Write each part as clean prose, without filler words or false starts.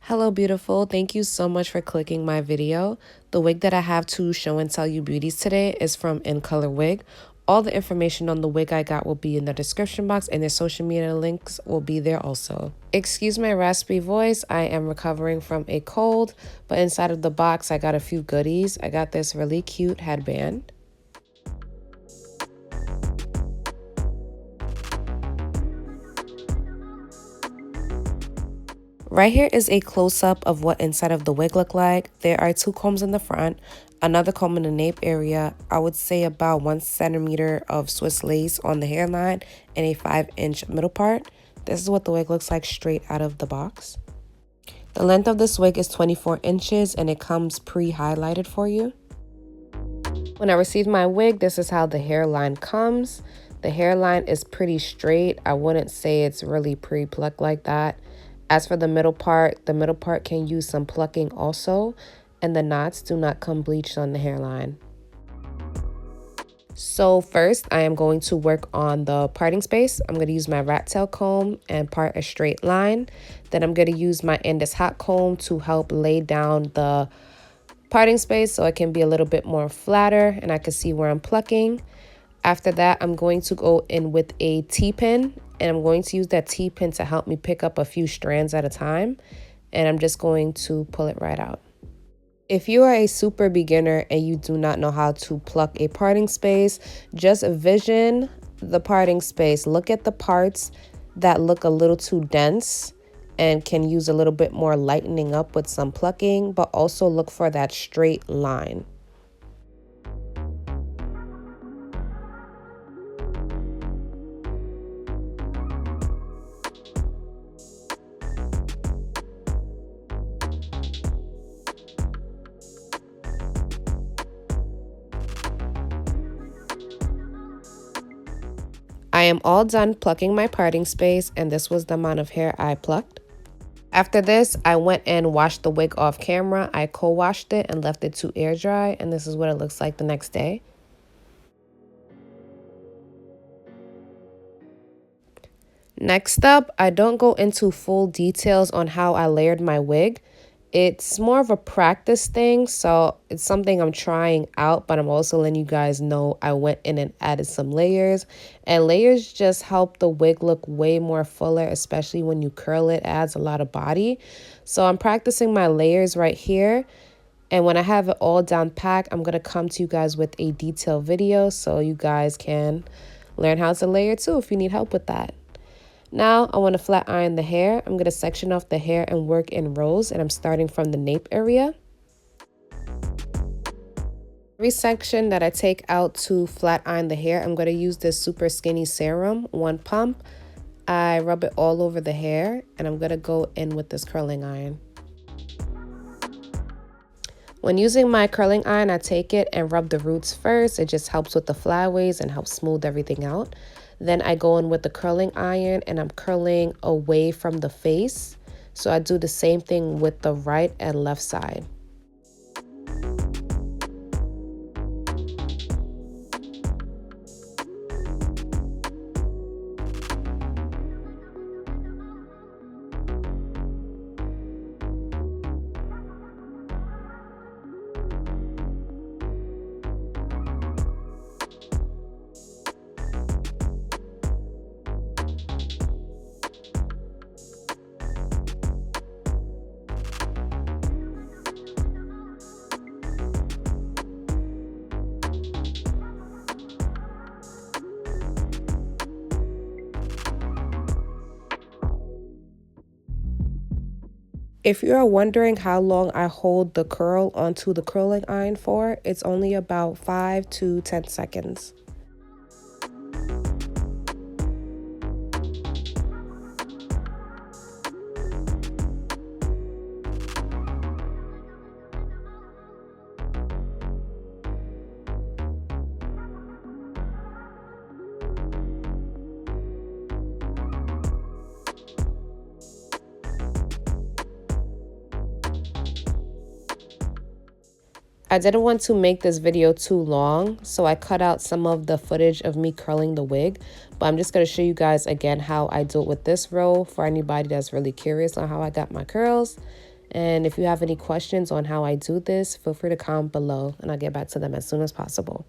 Hello beautiful, thank you so much for clicking my video. The wig that I have to show and tell you beauties today is from InColorWig. All the information on the wig I got will be in the description box and their social media links will be there also. Excuse my raspy voice, I am recovering from a cold, but inside of the box I got a few goodies. I got this really cute headband. Right here is a close-up of what inside of the wig look like. There are 2 combs in the front, another comb in the nape area, I would say about 1 centimeter of Swiss lace on the hairline, and a 5-inch middle part. This is what the wig looks like straight out of the box. The length of this wig is 24 inches and it comes pre-highlighted for you. When I received my wig, this is how the hairline comes. The hairline is pretty straight. I wouldn't say it's really pre-plucked like that. As for the middle part can use some plucking also, and the knots do not come bleached on the hairline. So first, I am going to work on the parting space. I'm going to use my rat tail comb and part a straight line. Then I'm going to use my Indus hot comb to help lay down the parting space so it can be a little bit more flatter and I can see where I'm plucking. After that, I'm going to go in with a T-pin, and I'm going to use that T-pin to help me pick up a few strands at a time, and I'm just going to pull it right out. If you are a super beginner and you do not know how to pluck a parting space, just vision the parting space. Look at the parts that look a little too dense and can use a little bit more lightening up with some plucking, but also look for that straight line. I am all done plucking my parting space, and this was the amount of hair I plucked. After this, I went and washed the wig off camera. I co-washed it and left it to air dry, and this is what it looks like the next day. Next up, I don't go into full details on how I layered my wig. It's more of a practice thing, so it's something I'm trying out, but I'm also letting you guys know I went in and added some layers. And layers just help the wig look way more fuller, especially when you curl it, adds a lot of body. So I'm practicing my layers right here. And when I have it all down packed, I'm going to come to you guys with a detailed video so you guys can learn how to layer too if you need help with that. Now I want to flat iron the hair. I'm going to section off the hair and work in rows, and I'm starting from the nape area. Every section that I take out to flat iron the hair, I'm going to use this super skinny serum, 1 pump. I rub it all over the hair, and I'm going to go in with this curling iron. When using my curling iron, I take it and rub the roots first. It just helps with the flyaways and helps smooth everything out. Then I go in with the curling iron and I'm curling away from the face. So I do the same thing with the right and left side. If you are wondering how long I hold the curl onto the curling iron for, it's only about 5 to 10 seconds. I didn't want to make this video too long, so I cut out some of the footage of me curling the wig, but I'm just going to show you guys again how I do it with this row for anybody that's really curious on how I got my curls. And if you have any questions on how I do this, feel free to comment below and I'll get back to them as soon as possible.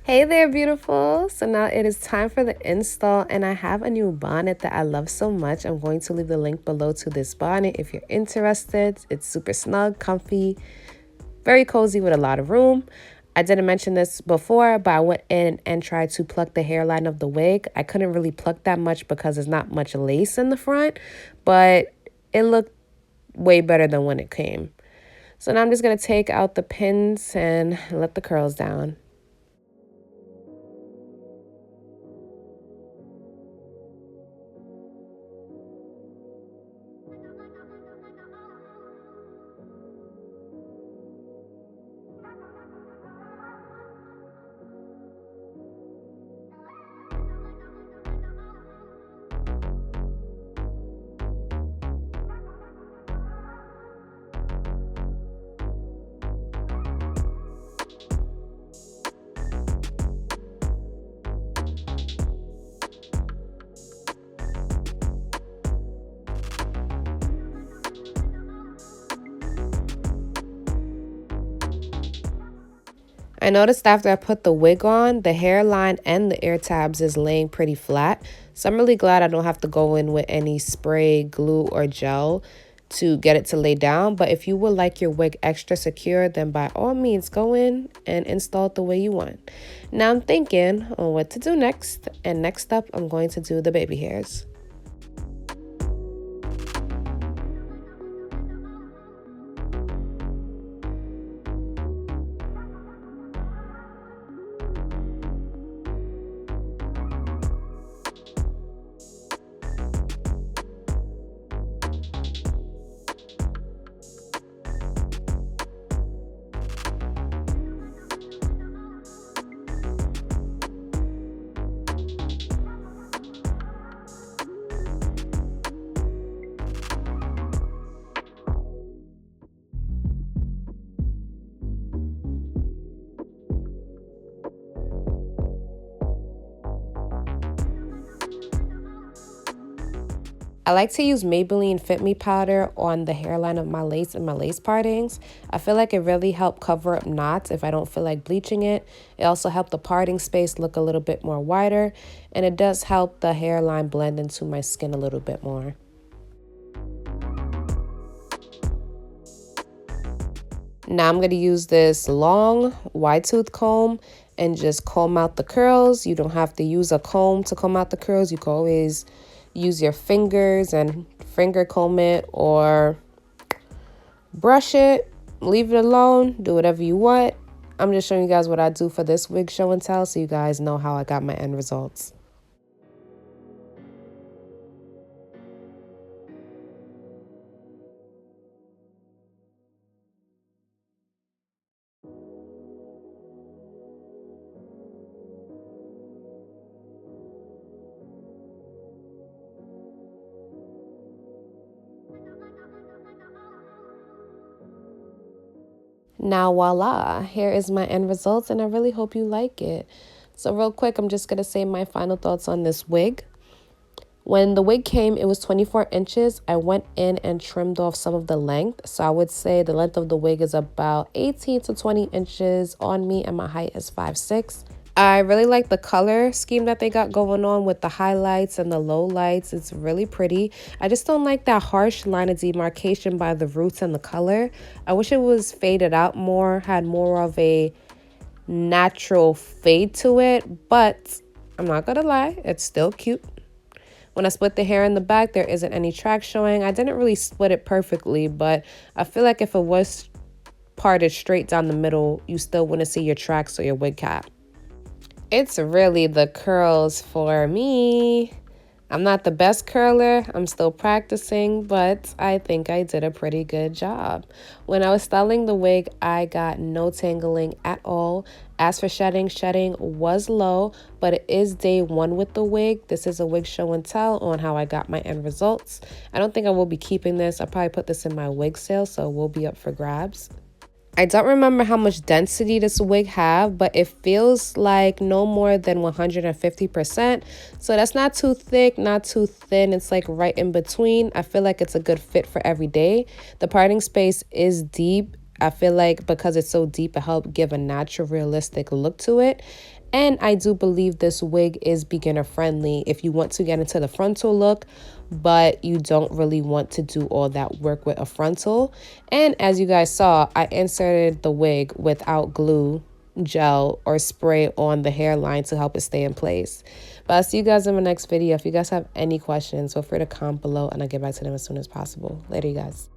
Hey there, beautiful. So now it is time for the install, and I have a new bonnet that I love so much. I'm going to leave the link below to this bonnet if you're interested. It's super snug, comfy, very cozy with a lot of room. I didn't mention this before, but I went in and tried to pluck the hairline of the wig. I couldn't really pluck that much because there's not much lace in the front, but it looked way better than when it came. So now I'm just going to take out the pins and let the curls down. I noticed after I put the wig on, the hairline and the ear tabs is laying pretty flat. So I'm really glad I don't have to go in with any spray, glue, or gel to get it to lay down. But if you would like your wig extra secure, then by all means go in and install it the way you want. Now I'm thinking on what to do next. And next up, I'm going to do the baby hairs. I like to use Maybelline Fit Me powder on the hairline of my lace and my lace partings. I feel like it really helped cover up knots if I don't feel like bleaching it. It also helped the parting space look a little bit more wider, and it does help the hairline blend into my skin a little bit more. Now I'm going to use this long wide tooth comb and just comb out the curls. You don't have to use a comb to comb out the curls. You can always use your fingers and finger comb it or brush it, leave it alone, do whatever you want. I'm just showing you guys what I do for this wig show and tell so you guys know how I got my end results. Now voila, here is my end results and I really hope you like it. So real quick, I'm just going to say my final thoughts on this wig. When the wig came, it was 24 inches. I went in and trimmed off some of the length. So I would say the length of the wig is about 18 to 20 inches on me and my height is 5'6". I really like the color scheme that they got going on with the highlights and the low lights. It's really pretty. I just don't like that harsh line of demarcation by the roots and the color. I wish it was faded out more, had more of a natural fade to it, but I'm not gonna lie, it's still cute. When I split the hair in the back, there isn't any track showing. I didn't really split it perfectly, but I feel like if it was parted straight down the middle, you still wouldn't see your tracks or your wig cap. It's really the curls for me. I'm not the best curler. I'm still practicing, but I think I did a pretty good job. When I was styling the wig, I got no tangling at all. As for shedding, shedding was low, but it is day one with the wig. This is a wig show and tell on how I got my end results. I don't think I will be keeping this. I'll probably put this in my wig sale, so it will be up for grabs. I don't remember how much density this wig have, but it feels like no more than 150%. So that's not too thick, not too thin. It's like right in between. I feel like it's a good fit for every day. The parting space is deep. I feel like because it's so deep, it helped give a natural, realistic look to it. And I do believe this wig is beginner friendly if you want to get into the frontal look, but you don't really want to do all that work with a frontal. And as you guys saw, I inserted the wig without glue, gel, or spray on the hairline to help it stay in place. But I'll see you guys in my next video. If you guys have any questions, feel free to comment below and I'll get back to them as soon as possible. Later, you guys.